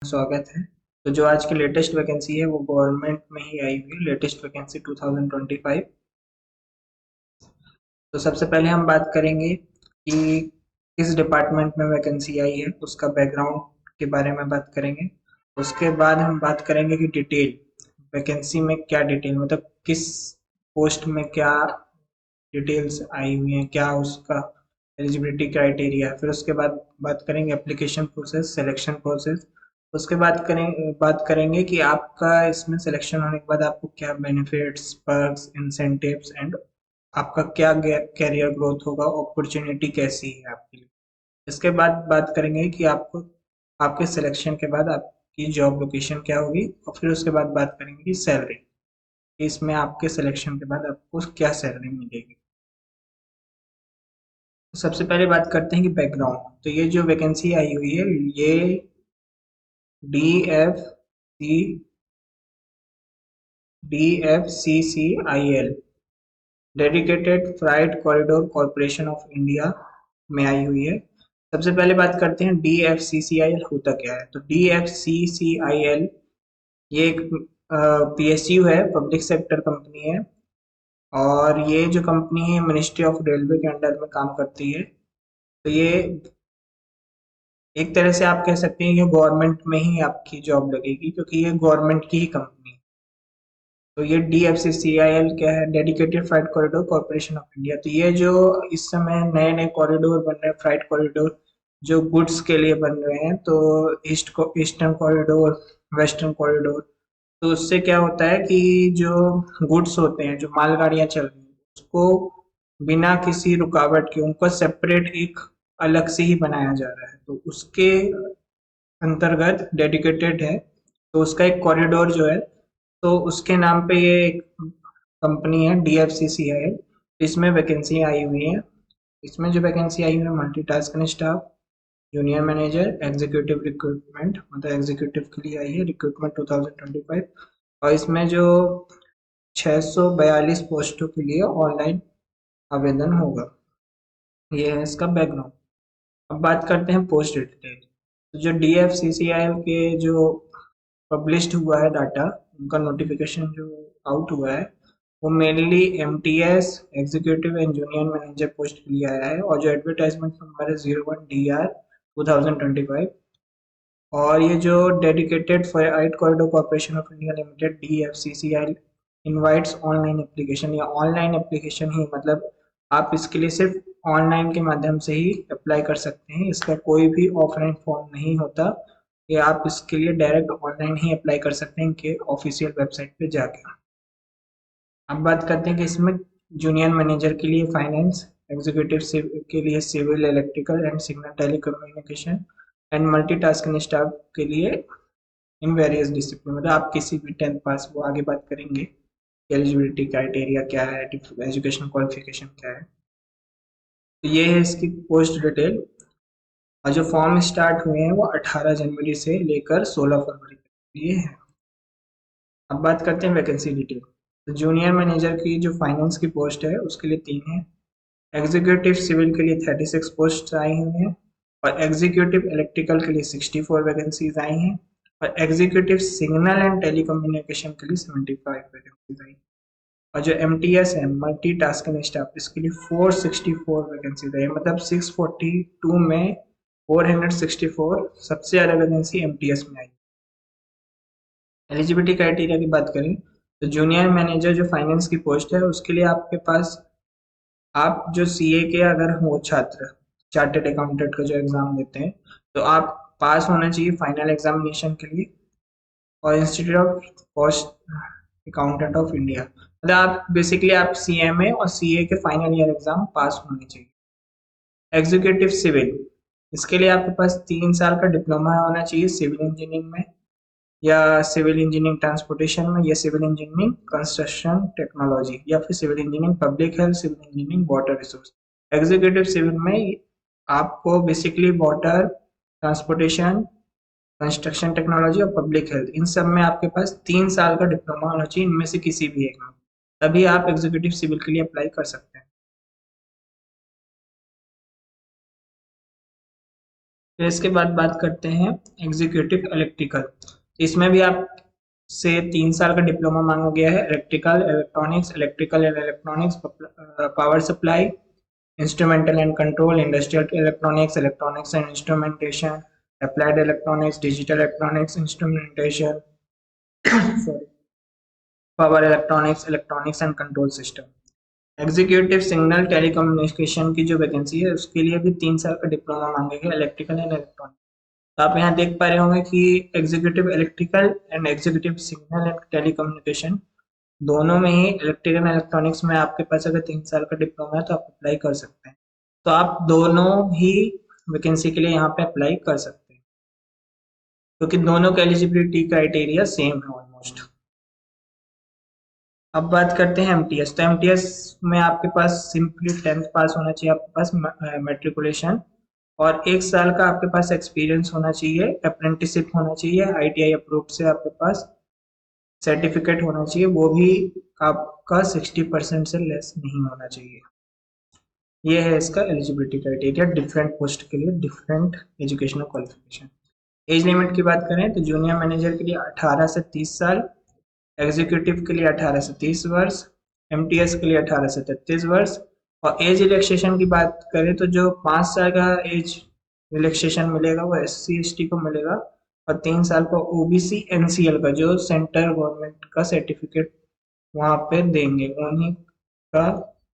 स्वागत है। तो जो आज की लेटेस्ट वैकेंसी है वो गवर्नमेंट में ही आई हुई है, लेटेस्ट वैकेंसी 2025। तो सबसे पहले हम बात करेंगे कि किस डिपार्टमेंट में वैकेंसी आई है, उसका बैकग्राउंड के बारे में बात करेंगे। उसके बाद हम बात करेंगे कि डिटेल वैकेंसी में क्या डिटेल, मतलब किस पोस्ट में क्या डिटेल्स आई हुई हैं, क्या उसका एलिजिबिलिटी क्राइटेरिया। फिर उसके बाद बात करेंगे एप्लीकेशन प्रोसेस, सिलेक्शन प्रोसेस। उसके बाद बात करेंगे कि आपका इसमें सिलेक्शन होने के बाद आपको क्या बेनिफिट्स, पर्क्स, इंसेंटिव्स एंड आपका क्या कैरियर ग्रोथ होगा, अपॉर्चुनिटी कैसी है आपके लिए। इसके बाद बात करेंगे कि आपको आपके सिलेक्शन के बाद आपकी जॉब लोकेशन क्या होगी, और फिर उसके बाद बात करेंगे कि सैलरी, इसमें आपके सिलेक्शन के बाद आपको क्या सैलरी मिलेगी। तो सबसे पहले बात करते हैं कि बैकग्राउंड। तो ये जो वैकेंसी आई हुई है ये D F C C I L dedicated freight corridor corporation of India में आई हुई है। सबसे पहले बात करते हैं D F C C I L होता क्या है। तो D F C C I L ये एक पी एस यू है, पब्लिक सेक्टर कंपनी है। और ये जो कंपनी है मिनिस्ट्री ऑफ रेलवे के अंडर में काम करती है। तो ये एक तरह से आप कह सकते हैं ये गवर्नमेंट में ही आपकी जॉब लगेगी, क्योंकि ये गवर्नमेंट की ही कंपनी है। तो ये DFCCIL क्या है, dedicated freight corridor corporation of India. तो ये जो इस समय नए नए कॉरिडोर बन रहे हैं, फ्राइट कॉरिडोर जो गुड्स के लिए बन रहे हैं, तो ईस्टर्न कॉरिडोर, वेस्टर्न कॉरिडोर। तो उससे क्या होता है कि जो गुड्स होते हैं, जो मालगाड़ियां चल रही हैं, उसको बिना किसी रुकावट के उनको सेपरेट एक अलग से ही बनाया जा रहा है। तो उसके अंतर्गत डेडिकेटेड है। तो उसका एक कॉरिडोर जो है, तो उसके नाम पे ये एक कंपनी है DFCCIL। इसमें वैकेंसी आई हुई है। इसमें जो वैकेंसी आई हुई है multitasking staff, junior manager, executive recruitment, मतलब एग्जीक्यूटिव के लिए आई है रिक्रूटमेंट 2025। और इसमें जो 642 पोस्टों के लिए ऑनलाइन आवेदन होगा। ये है इसका बैकग्राउंड। अब बात करते हैं पोस्ट डिटेल। तो जो DFCCIL के जो पब्लिश्ड हुआ है डाटा, उनका नोटिफिकेशन जो आउट हुआ है, वो mainly MTS executive and junior manager post के लिए आया है। और जो एडवर्टाइजमेंट नंबर है 01DR 2025। और ये जो dedicated freight corridor corporation of India limited DFCCIL invites online application, या ऑनलाइन एप्लीकेशन ही, मतलब आप इसके लिए सिर्फ ऑनलाइन के माध्यम से ही अप्लाई कर सकते हैं, इसका कोई भी ऑफलाइन फॉर्म नहीं होता। ये आप इसके लिए डायरेक्ट ऑनलाइन ही अप्लाई कर सकते हैं इनके ऑफिशियल वेबसाइट पे जाके। अब बात करते हैं कि इसमें जूनियर मैनेजर के लिए फाइनेंस, एग्जीक्यूटिव के लिए civil, electrical and signal telecommunication and multitasking staff के लिए इन वेरियस डिसिप्लिन, मतलब आप किसी भी 10th पास, वो आगे बात करेंगे एलिजिबिलिटी क्राइटेरिया क्या है, एजुकेशन क्वालिफिकेशन क्या है। तो ये है इसकी पोस्ट डिटेल। और जो फॉर्म स्टार्ट हुए हैं वो 18 जनवरी से लेकर 16 फरवरी तक ये है। अब बात करते हैं वैकेंसी डिटेल। तो जूनियर मैनेजर की जो फाइनेंस की पोस्ट है उसके लिए 3 है। एग्जीक्यूटिव सिविल के लिए 36 पोस्ट आई हुई हैं। और एग्जीक्यूटिव इलेक्ट्रिकल के लिए 64 वैकेंसीज आई हैं। और एग्जीक्यूटिव सिग्नल एंड टेलीकम्युनिकेशन के लिए 75 वैकेंसीज आई। और जो MTS है, मल्टी टास्किंग स्टाफ, इसके लिए 464 वैकेंसीज आई, मतलब 642 में 464 सबसे ज़्यादा वैकेंसी MTS में आई। एलिजिबिलिटी क्राइटेरिया की बात करें तो जूनियर मैनेजर जो फाइनेंस की पोस्ट है उसके लिए आपके पास, आप जो CA के अगर हो छात्र, चार्टेड अकाउंटेंट का जो एग्जाम देते हैं, तो आप पास होना चाहिए फाइनल एग्जामिनेशन के लिए। और institute of cost accountant of India, मतलब आप बेसिकली आप CMA और CA के फाइनल ईयर एग्जाम पास होने चाहिए। एग्जीक्यूटिव सिविल, इसके लिए आपके पास 3 साल का डिप्लोमा होना चाहिए सिविल इंजीनियरिंग में, या सिविल इंजीनियरिंग ट्रांसपोर्टेशन में, या सिविल इंजीनियरिंग कंस्ट्रक्शन टेक्नोलॉजी, या फिर civil engineering public health, civil engineering water resource. Executive civil में आपको basically water, transportation, construction technology और पब्लिक हेल्थ, इन सब में आपके पास 3 साल का डिप्लोमा होना चाहिए, इनमें से किसी भी एक में, तभी आप एग्जीक्यूटिव सिविल के लिए अप्लाई कर सकते हैं। फिर इसके बाद बात करते हैं एग्जीक्यूटिव इलेक्ट्रिकल। इसमें भी आप से 3 साल का डिप्लोमा मांगा गया है। Electrical electronics, electrical and electronics, power supply, instrumental and control, industrial electronics, electronics and instrumentation, applied electronics, digital electronics instrumentation, sorry, power electronics, electronics and control system. Executive signal telecommunication की जो vacancy है उसके लिए भी 3 साल का diploma मांगेगा, electrical and electronics. तो आप यहाँ देख पा रहे होंगे कि executive electrical and executive signal and telecommunication दोनों में ही इलेक्ट्रिकल एंड इलेक्ट्रॉनिक्स में आपके पास अगर 3 साल का डिप्लोमा है तो आप अप्लाई कर सकते हैं। तो आप दोनों ही वैकेंसी के लिए यहाँ पे अप्लाई कर सकते हैं क्योंकि दोनों का एलिजिबिलिटी क्राइटेरिया सेम है ऑलमोस्ट। अब बात करते हैं एमटीएस। तो एमटीएस में आपके पास सिंपली 10th पास होना चाहिए, आपके पास मेट्रिकुलेशन, और 1 साल का आपके पास एक्सपीरियंस होना चाहिए, अप्रेंटिसशिप होना चाहिए, आईटीआई अप्रूव्ड से आपके पास सर्टिफिकेट होना चाहिए, वो भी आपका 60% से लेस नहीं होना चाहिए। ये है इसका एलिजिबिलिटी क्राइटेरिया डिफरेंट पोस्ट के लिए, different educational qualification. Age limit की बात करें तो जूनियर मैनेजर के लिए 18 से 30 साल, एग्जीक्यूटिव के लिए 18 से 30 वर्ष, एमटीएस के लिए 18 से 33 वर्ष। और एज रिलैक्सेशन की बात करें तो जो 5 साल का एज रिलैक्सेशन मिलेगा वो SC ST को मिलेगा, और 3 साल का ओबीसी एनसीएल का जो सेंट्रल गवर्नमेंट का सर्टिफिकेट वहाँ पे देंगे उन्हीं का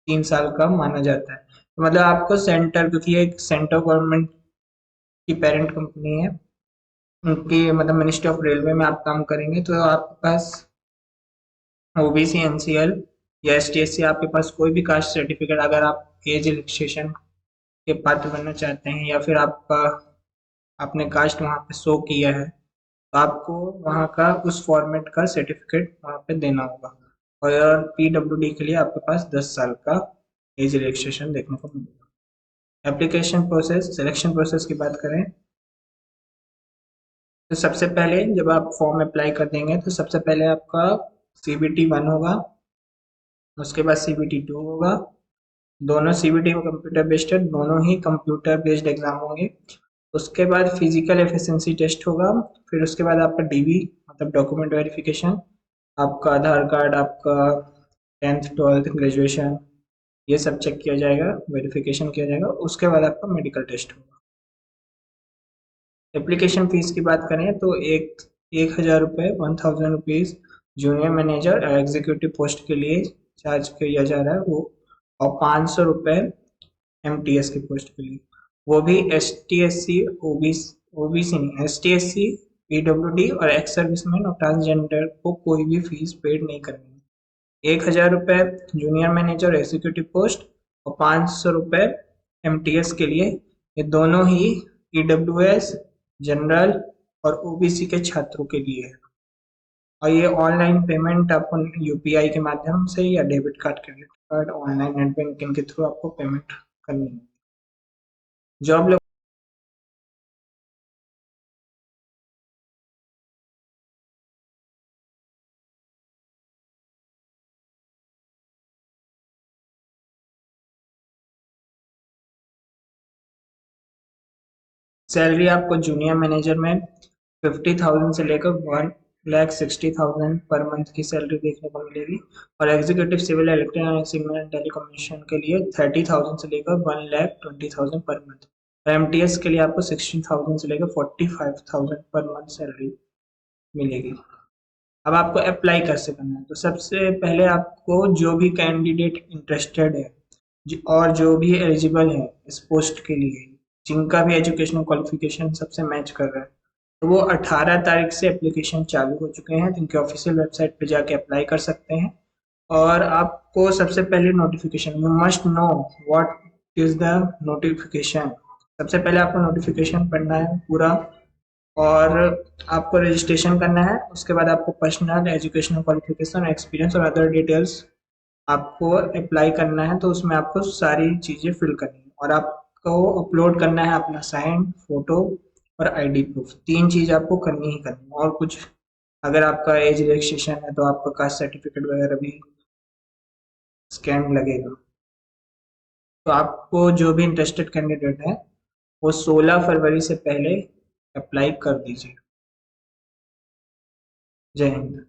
3 साल का माना जाता है। तो मतलब आपको सेंटर, क्योंकि ये एक सेंट्रल गवर्नमेंट की पेरेंट कंपनी है, उनकी मतलब मिनिस्ट्री ऑफ रेलवे में आप काम करेंगे, तो आपके पास ओबीसी एनसीएल या ST SC आपके पास कोई भी कास्ट सर्टिफिकेट, अगर आप एज रिलैक्सेशन के पात्र बनना चाहते हैं या फिर आपका आपने कास्ट वहाँ पे शो किया है तो आपको वहाँ का उस फॉर्मेट का सर्टिफिकेट वहाँ पे देना होगा। और PWD के लिए आपके पास 10 साल का एज रिलैक्सेशन देखने को मिलेगा। एप्लीकेशन प्रोसेस, सिलेक्शन प्रोसेस की बात करें तो सबसे पहले जब आप फॉर्म अप्लाई कर देंगे तो सबसे पहले आपका CBT 1 होगा, उसके बाद CBT 2 होगा। दोनों CBT को कंप्यूटर बेस्ड है, दोनों ही कंप्यूटर बेस्ड एग्जाम होंगे। उसके बाद फिजिकल एफिशिएंसी टेस्ट होगा, फिर उसके बाद आपका DV मतलब डॉक्यूमेंट वेरिफिकेशन, आपका आधार कार्ड, आपका 10th 12th ग्रेजुएशन, ये सब चेक किया जाएगा, वेरिफिकेशन किया जाएगा। उसके बाद आपका मेडिकल टेस्ट होगा। एप्लीकेशन फीस की बात करें तो 1,000 रुपये 1,000 रुपीज़ जूनियर मैनेजर और एग्जीक्यूटिव पोस्ट के लिए चार्ज किया जा रहा है वो, और 500 रुपये MTS की पोस्ट के लिए, वो भी ST SC OBC नहीं, ST SC PWD और एक्स सर्विसमैन और ट्रांसजेंडर को कोई भी फीस पेड नहीं करनी है। 1,000 रुपये जूनियर मैनेजर एग्जीक्यूटिव पोस्ट और 500 रुपये MTS के लिए। ये दोनों ही EWS, जनरल और OBC के छात्रों के लिए है। और ये ऑनलाइन पेमेंट आपको UPI के माध्यम से या debit card, credit card, online net banking के थ्रू आपको पेमेंट करनी है। जॉब सैलरी आपको जूनियर मैनेजर में 50,000 से लेकर 1,60,000 पर मंथ की सैलरी देखने को मिलेगी, और executive civil electronic signal and telecommunication के लिए 30,000 से लेकर 1,20,000 पर मंथ, और MTS के लिए आपको 16,000 से लेकर 45,000 पर मंथ सैलरी मिलेगी। अब आपको अप्लाई कैसे करना है, तो सबसे पहले आपको जो भी कैंडिडेट इंटरेस्टेड है और जो भी एलिजिबल है इस पोस्ट के लिए, जिनका भी एजुकेशनल क्वालिफिकेशन सबसे मैच कर रहा है, तो वो 18 तारीख से एप्लीकेशन चालू हो चुके हैं, तो इनके ऑफिशियल वेबसाइट पे जाके अप्लाई कर सकते हैं। और आपको सबसे पहले notification, you must know what is the notification, सबसे पहले आपको नोटिफिकेशन पढ़ना है पूरा, और आपको रजिस्ट्रेशन करना है। उसके बाद आपको पर्सनल एजुकेशनल क्वालिफिकेशन, एक्सपीरियंस और अदर डिटेल्स आपको अप्लाई करना है, तो उसमें आपको सारी चीज़ें फिल करनी है, और आपको अपलोड करना है अपना साइन, फोटो और ID प्रूफ। 3 चीज़ आपको करनी ही करनी है, और कुछ अगर आपका एज रजिस्ट्रेशन है तो आपका कास्ट सर्टिफिकेट वगैरह भी स्कैन लगेगा। तो आपको जो भी इंटरेस्टेड कैंडिडेट है वो 16 फरवरी से पहले अप्लाई कर दीजिए। जय हिंद।